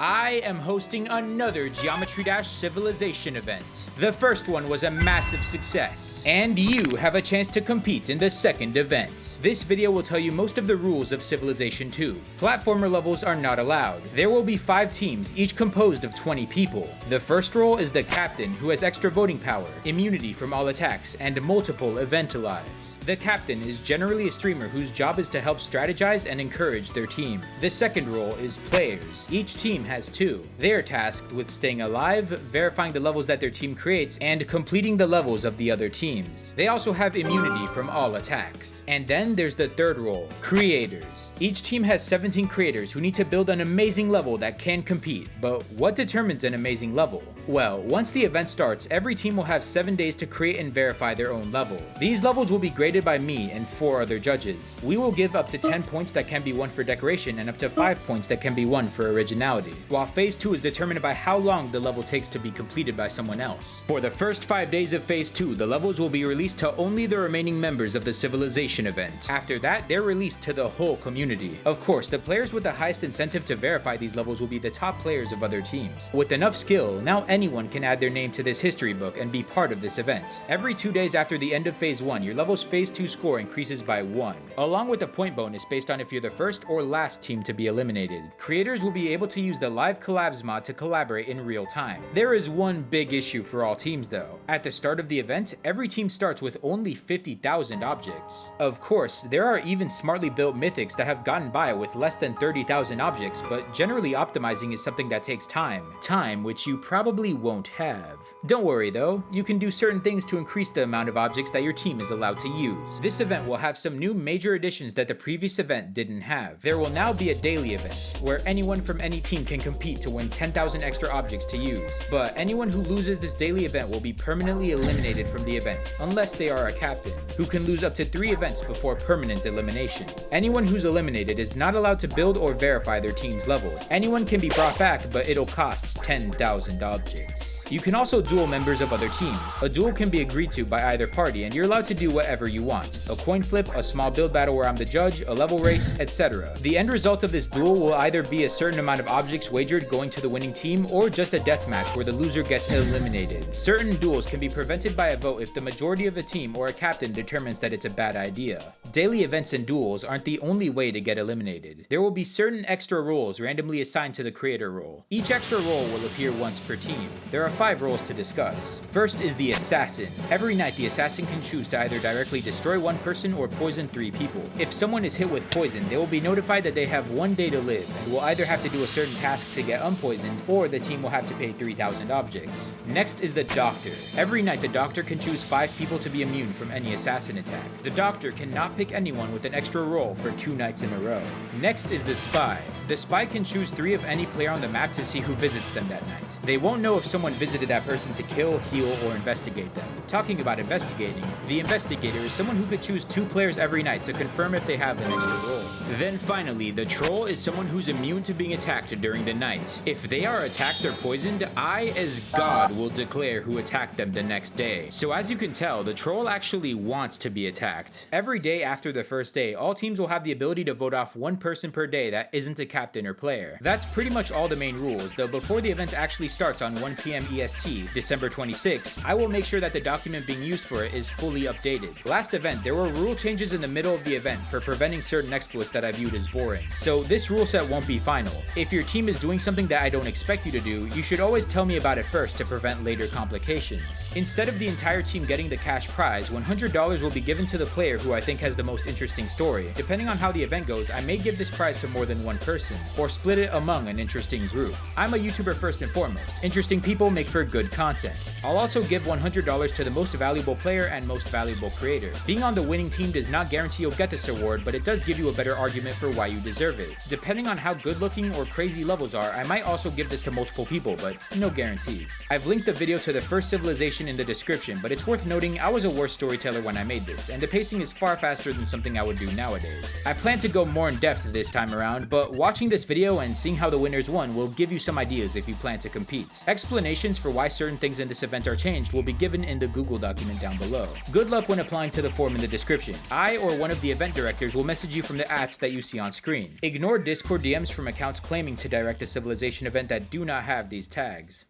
I am hosting another Geometry Dash Civilization event. The first one was a massive success, and you have a chance to compete in the second event. This video will tell you most of the rules of Civilization 2. Platformer levels are not allowed. There will be 5 teams, each composed of 20 people. The first role is the captain, who has extra voting power, immunity from all attacks, and multiple event lives. The captain is generally a streamer whose job is to help strategize and encourage their team. The second role is players. Each team has 2. They are tasked with staying alive, verifying the levels that their team creates, and completing the levels of the other teams. They also have immunity from all attacks. And then there's the third role, creators. Each team has 17 creators who need to build an amazing level that can compete. But what determines an amazing level? Well, once the event starts, every team will have 7 days to create and verify their own level. These levels will be graded by me and 4 other judges. We will give up to 10 points that can be won for decoration and up to 5 points that can be won for originality, while Phase 2 is determined by how long the level takes to be completed by someone else. For the first 5 days of Phase 2, the levels will be released to only the remaining members of the Civilization event. After that, they're released to the whole community. Of course, the players with the highest incentive to verify these levels will be the top players of other teams. With enough skill, now anyone can add their name to this history book and be part of this event. Every 2 days after the end of Phase 1, your level's Phase 2 score increases by 1, along with a point bonus based on if you're the first or last team to be eliminated. Creators will be able to use the live collabs mod to collaborate in real time. There is one big issue for all teams though. At the start of the event, every team starts with only 50,000 objects. Of course, there are even smartly built mythics that have gotten by with less than 30,000 objects, but generally optimizing is something that takes time. Time which you probably won't have. Don't worry though, you can do certain things to increase the amount of objects that your team is allowed to use. This event will have some new major additions that the previous event didn't have. There will now be a daily event, where anyone from any team can compete to win 10,000 extra objects to use, but anyone who loses this daily event will be permanently eliminated from the event, unless they are a captain, who can lose up to 3 events before permanent elimination. Anyone who's eliminated is not allowed to build or verify their team's level. Anyone can be brought back, but it'll cost 10,000 objects. You can also duel members of other teams. A duel can be agreed to by either party, and you're allowed to do whatever you want. A coin flip, a small build battle where I'm the judge, a level race, etc. The end result of this duel will either be a certain amount of objects wagered going to the winning team, or just a deathmatch where the loser gets eliminated. Certain duels can be prevented by a vote if the majority of the team or a captain determines that it's a bad idea. Daily events and duels aren't the only way to get eliminated. There will be certain extra roles randomly assigned to the creator role. Each extra role will appear once per team. There are 5 roles to discuss. First is the assassin. Every night the assassin can choose to either directly destroy 1 person or poison 3 people. If someone is hit with poison, they will be notified that they have 1 day to live and will either have to do a certain task to get unpoisoned, or the team will have to pay 3,000 objects. Next is the doctor. Every night the doctor can choose 5 people to be immune from any assassin attack. The doctor cannot pick anyone with an extra role for 2 nights in a row. Next is the spy. The spy can choose 3 of any player on the map to see who visits them that night. They won't know if someone visited that person to kill, heal, or investigate them. Talking about investigating, the investigator is someone who could choose 2 players every night to confirm if they have an extra role. Then finally, the troll is someone who's immune to being attacked during the night. If they are attacked or poisoned, I as God will declare who attacked them the next day. So as you can tell, the troll actually wants to be attacked. Every day after the first day, all teams will have the ability to vote off 1 person per day that isn't a captain or player. That's pretty much all the main rules, though before the event actually starts on 1 PM EST, December 26, I will make sure that the document being used for it is fully updated. Last event, there were rule changes in the middle of the event for preventing certain exploits that I viewed as boring, so this rule set won't be final. If your team is doing something that I don't expect you to do, you should always tell me about it first to prevent later complications. Instead of the entire team getting the cash prize, $100 will be given to the player who I think has the most interesting story. Depending on how the event goes, I may give this prize to more than 1 person, or split it among an interesting group. I'm a YouTuber first and foremost. Interesting people make for good content. I'll also give $100 to the most valuable player and most valuable creator. Being on the winning team does not guarantee you'll get this award, but it does give you a better argument for why you deserve it. Depending on how good looking or crazy levels are, I might also give this to multiple people, but no guarantees. I've linked the video to the first civilization in the description, but it's worth noting I was a worse storyteller when I made this, and the pacing is far faster than something I would do nowadays. I plan to go more in depth this time around, but watch Watching this video and seeing how the winners won will give you some ideas if you plan to compete. Explanations for why certain things in this event are changed will be given in the Google document down below. Good luck when applying to the form in the description. I or one of the event directors will message you from the @ that you see on screen. Ignore Discord DMs from accounts claiming to direct a Civilization event that do not have these tags.